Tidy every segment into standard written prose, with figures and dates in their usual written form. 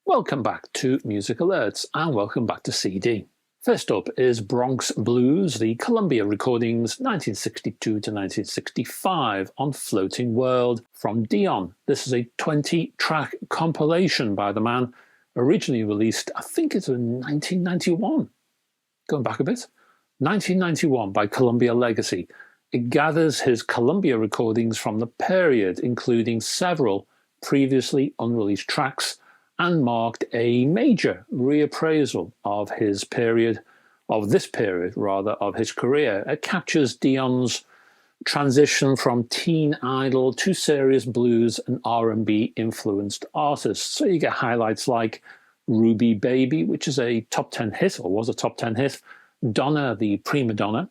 Welcome back to Music Alerts and welcome back to CD. First up is Bronx Blues, the Columbia recordings 1962 to 1965 on Floating World from Dion. This is a 20-track compilation by the man, originally released, I think it's in 1991. Going back a bit. 1991 by Columbia Legacy. It gathers his Columbia recordings from the period, including several previously unreleased tracks, and marked a major reappraisal of this period of his career. It captures Dion's transition from teen idol to serious blues and R&B influenced artists. So you get highlights like Ruby Baby, which is a top 10 hit, or was a top 10 hit, Donna the Prima Donna,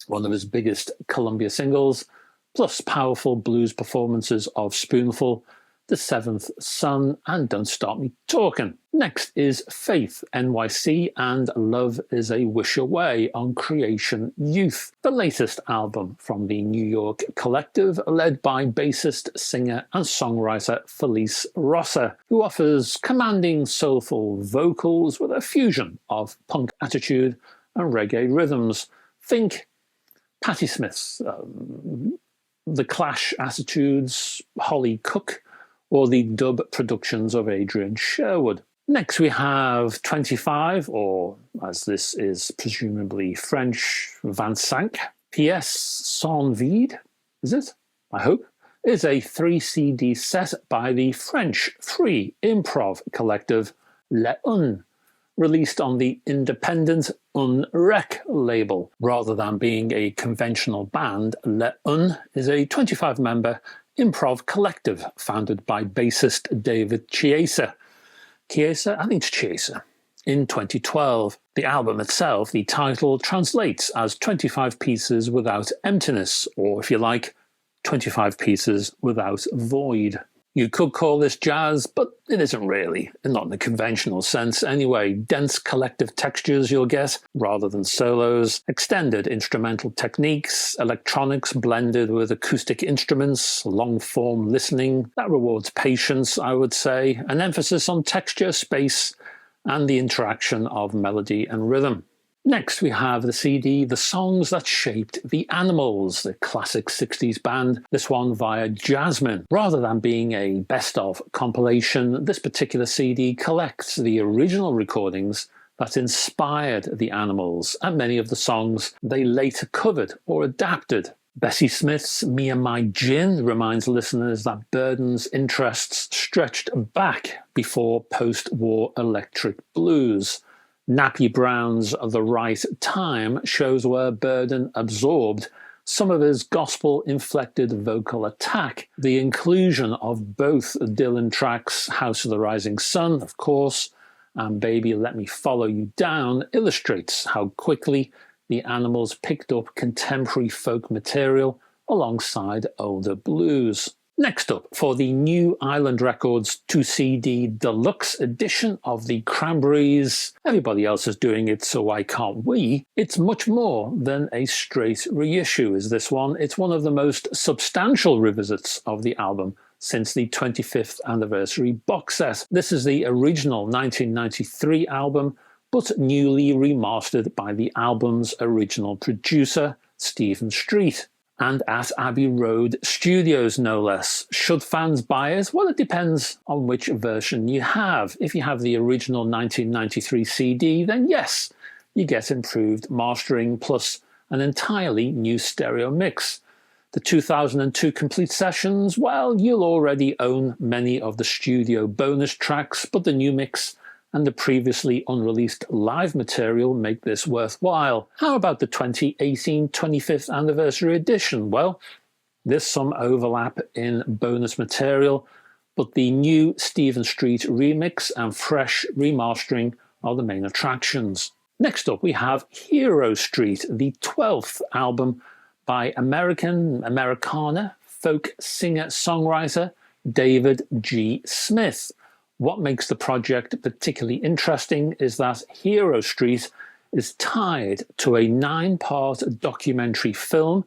one of his biggest Columbia singles, plus powerful blues performances of Spoonful, The Seventh Son, and Don't Start Me Talking. Next is Faith, NYC, and Love Is a Wish Away on Creation Youth, the latest album from the New York collective led by bassist, singer, and songwriter Felice Rosser, who offers commanding, soulful vocals with a fusion of punk attitude and reggae rhythms. Think Patti Smith's The Clash attitudes, Holly Cook, or the dub productions of Adrian Sherwood. Next we have 25, or as this is presumably French, 25, pièces sans vide, is it? I hope. Is a 3-CD set by the French free improv collective Le Un, released on the independent Unrec label. Rather than being a conventional band, Le Un is a 25-member improv collective founded by bassist David Chiesa. I think it's Chiesa. In 2012, the album itself, the title, translates as 25 pieces without emptiness, or if you like, 25 pieces without void. You could call this jazz, but it isn't really, not in the conventional sense anyway. Dense collective textures you'll get, rather than solos, extended instrumental techniques, electronics blended with acoustic instruments, long-form listening. That rewards patience, I would say, an emphasis on texture, space, and the interaction of melody and rhythm. Next we have the CD, The Songs That Shaped the Animals, the classic 60s band, this one via Jasmine. Rather than being a best-of compilation, this particular CD collects the original recordings that inspired the Animals, and many of the songs they later covered or adapted. Bessie Smith's Me and My Gin reminds listeners that Burden's interests stretched back before post-war electric blues. Nappy Brown's The Right Time shows where Burden absorbed some of his gospel-inflected vocal attack. The inclusion of both Dylan tracks, House of the Rising Sun, of course, and Baby Let Me Follow You Down, illustrates how quickly the Animals picked up contemporary folk material alongside older blues. Next up, for the New Island Records 2CD Deluxe edition of the Cranberries, everybody else is doing it, so why can't we? It's much more than a straight reissue, is this one. It's one of the most substantial revisits of the album since the 25th anniversary box set. This is the original 1993 album, but newly remastered by the album's original producer, Stephen Street, and at Abbey Road Studios, no less. Should fans buy it? Well, it depends on which version you have. If you have the original 1993 CD, then yes, you get improved mastering plus an entirely new stereo mix. The 2002 complete sessions, well, you'll already own many of the studio bonus tracks, but the new mix and the previously unreleased live material make this worthwhile. How about the 2018 25th anniversary edition? Well, there's some overlap in bonus material, but the new Stephen Street remix and fresh remastering are the main attractions. Next up, we have Hero Street, the 12th album by Americana folk singer-songwriter David G. Smith. What makes the project particularly interesting is that Hero Street is tied to a 9-part documentary film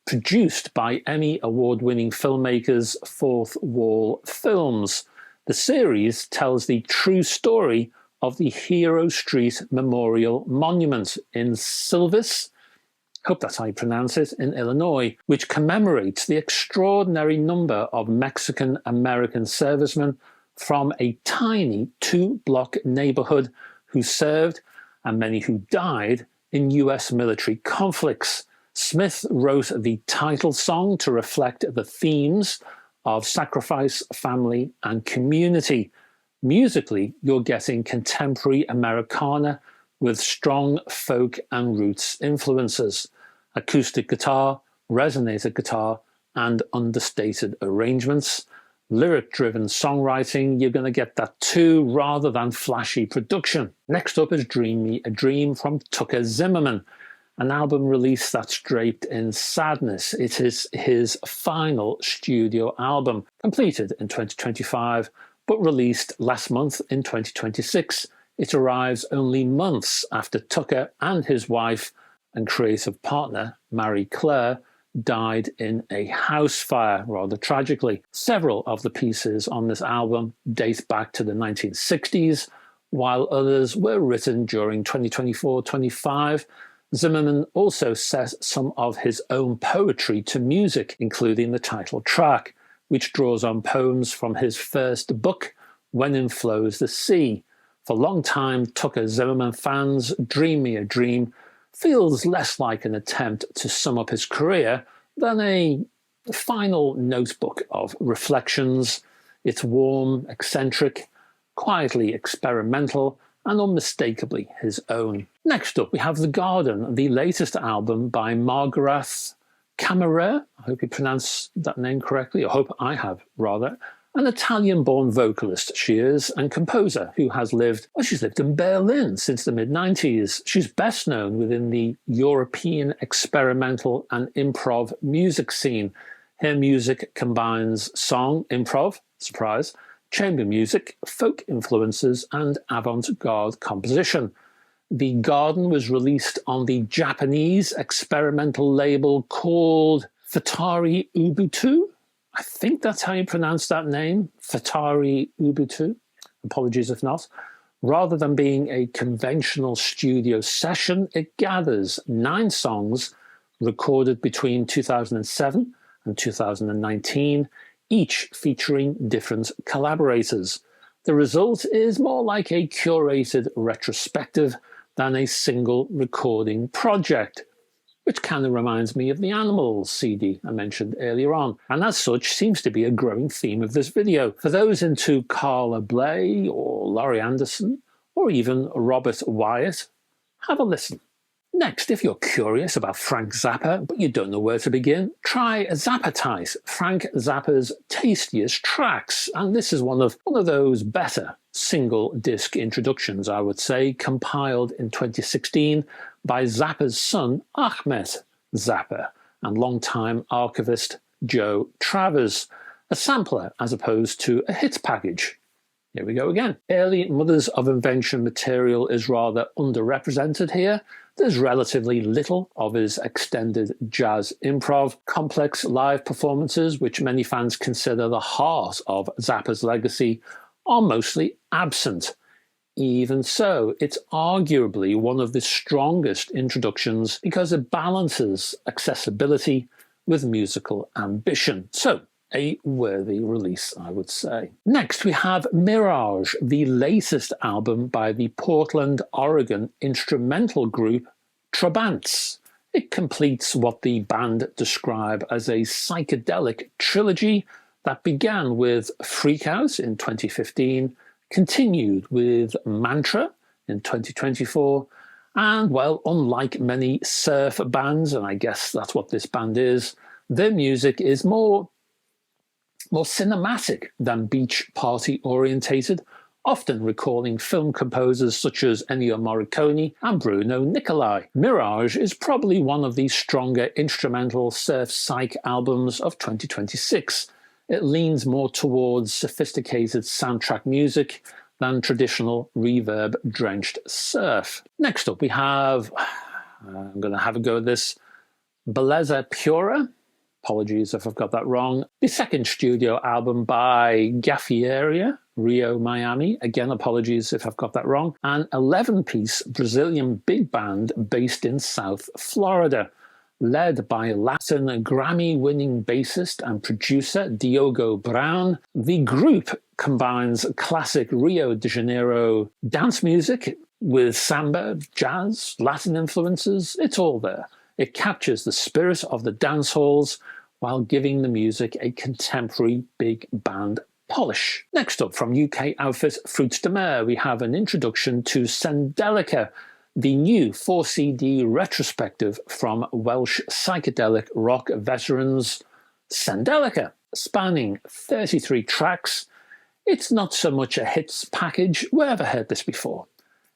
produced by Emmy award-winning filmmakers Fourth Wall Films. The series tells the true story of the Hero Street Memorial Monument in Silvis, hope that's how you pronounce it, in Illinois, which commemorates the extraordinary number of Mexican-American servicemen from a tiny 2-block neighborhood who served, and many who died, in US military conflicts. Smith wrote the title song to reflect the themes of sacrifice, family, and community. Musically, you're getting contemporary Americana with strong folk and roots influences, acoustic guitar, resonator guitar, and understated arrangements. Lyric-driven songwriting, you're going to get that too, rather than flashy production. Next up is Dream Me a Dream from Tucker Zimmerman, an album release that's draped in sadness. It is his final studio album, completed in 2025, but released last month in 2026. It arrives only months after Tucker and his wife and creative partner, Marie Claire, died in a house fire, rather tragically. Several of the pieces on this album date back to the 1960s, while others were written during 2024-25. Zimmerman also set some of his own poetry to music, including the title track, which draws on poems from his first book, When in Flows the Sea. For long-time Tucker Zimmerman fans, Dream Me a Dream feels less like an attempt to sum up his career than a final notebook of reflections. It's warm, eccentric, quietly experimental, and unmistakably his own. Next up, we have The Garden, the latest album by Margareth, Kammerer, I hope you pronounce that name correctly, or hope I have, rather. An Italian-born vocalist she is, and composer who has she's lived in Berlin since the mid-90s. She's best known within the European experimental and improv music scene. Her music combines song, improv, surprise, chamber music, folk influences, and avant-garde composition. The Garden was released on the Japanese experimental label called Futari Ubuntu. I think that's how you pronounce that name, Futari Ubuntu. Apologies if not. Rather than being a conventional studio session, it gathers 9 songs recorded between 2007 and 2019, each featuring different collaborators. The result is more like a curated retrospective than a single recording project, which kind of reminds me of the Animals CD I mentioned earlier on, and as such seems to be a growing theme of this video. For those into Carla Bley or Laurie Anderson, or even Robert Wyatt, have a listen. Next, if you're curious about Frank Zappa, but you don't know where to begin, try ZAPPAtite, Frank Zappa's tastiest tracks. And this is one of those better single disc introductions, I would say, compiled in 2016 by Zappa's son, Ahmet Zappa, and longtime archivist Joe Travers, a sampler as opposed to a hits package. Here we go again. Early Mothers of Invention material is rather underrepresented here. There's relatively little of his extended jazz improv. Complex live performances, which many fans consider the heart of Zappa's legacy, are mostly absent. Even so, it's arguably one of the strongest introductions because it balances accessibility with musical ambition. So, a worthy release, I would say. Next, we have Mirage, the latest album by the Portland, Oregon instrumental group Trabants. It completes what the band describe as a psychedelic trilogy that began with Freak Out in 2015, continued with Mantra in 2024, and, well, unlike many surf bands, and I guess that's what this band is, their music is more cinematic than beach party orientated, often recalling film composers such as Ennio Morricone and Bruno Nicolai. Mirage is probably one of the stronger instrumental surf psych albums of 2026. It leans more towards sophisticated soundtrack music than traditional reverb-drenched surf. Next up we have, I'm going to have a go at this, Beleza Pura. Apologies if I've got that wrong. The second studio album by Gafieira, Rio, Miami. Again, apologies if I've got that wrong. An 11-piece Brazilian big band based in South Florida, led by Latin Grammy-winning bassist and producer Diogo Brown. The group combines classic Rio de Janeiro dance music with samba, jazz, Latin influences. It's all there. It captures the spirit of the dance halls while giving the music a contemporary big band polish. Next up, from UK outfit Fruits de Mer, we have an introduction to Sendelica, the new 4-CD retrospective from Welsh psychedelic rock veterans Sendelica, spanning 33 tracks. It's not so much a hits package. Where have I heard this before?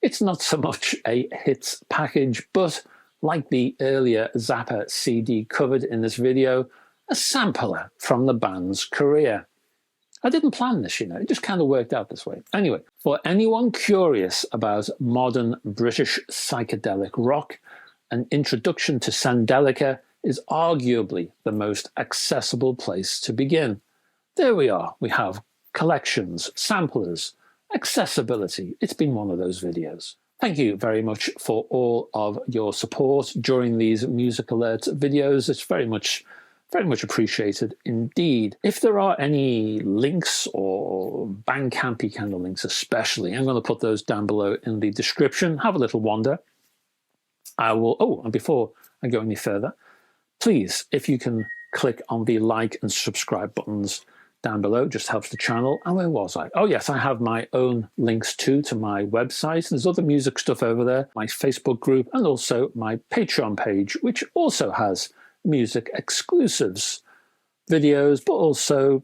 It's not so much a hits package, but like the earlier Zappa CD covered in this video, a sampler from the band's career. I didn't plan this, it just kind of worked out this way. Anyway, for anyone curious about modern British psychedelic rock, an introduction to Sendelica is arguably the most accessible place to begin. There we are. We have collections, samplers, accessibility. It's been one of those videos. Thank you very much for all of your support during these Music Alert videos. It's very much appreciated indeed. If there are any links or Bandcampy kind of links especially, I'm going to put those down below in the description. Have a little wander. And before I go any further, please, if you can click on the like and subscribe buttons down below, just helps the channel. And where was I? Oh yes, I have my own links too to my website. There's other music stuff over there, my Facebook group, and also my Patreon page, which also has music exclusives, videos, but also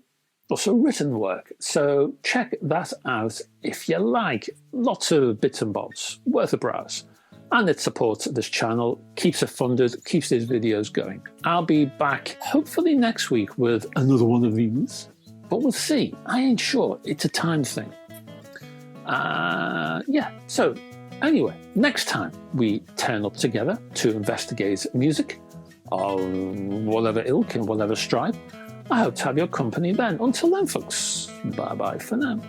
written work. So check that out if you like. Lots of bits and bobs, worth a browse. And it supports this channel, keeps it funded, keeps these videos going. I'll be back hopefully next week with another one of these, but we'll see. I ain't sure. It's a time thing. So anyway, next time we turn up together to investigate music of whatever ilk and whatever stripe, I hope to have your company then. Until then, folks, bye-bye for now.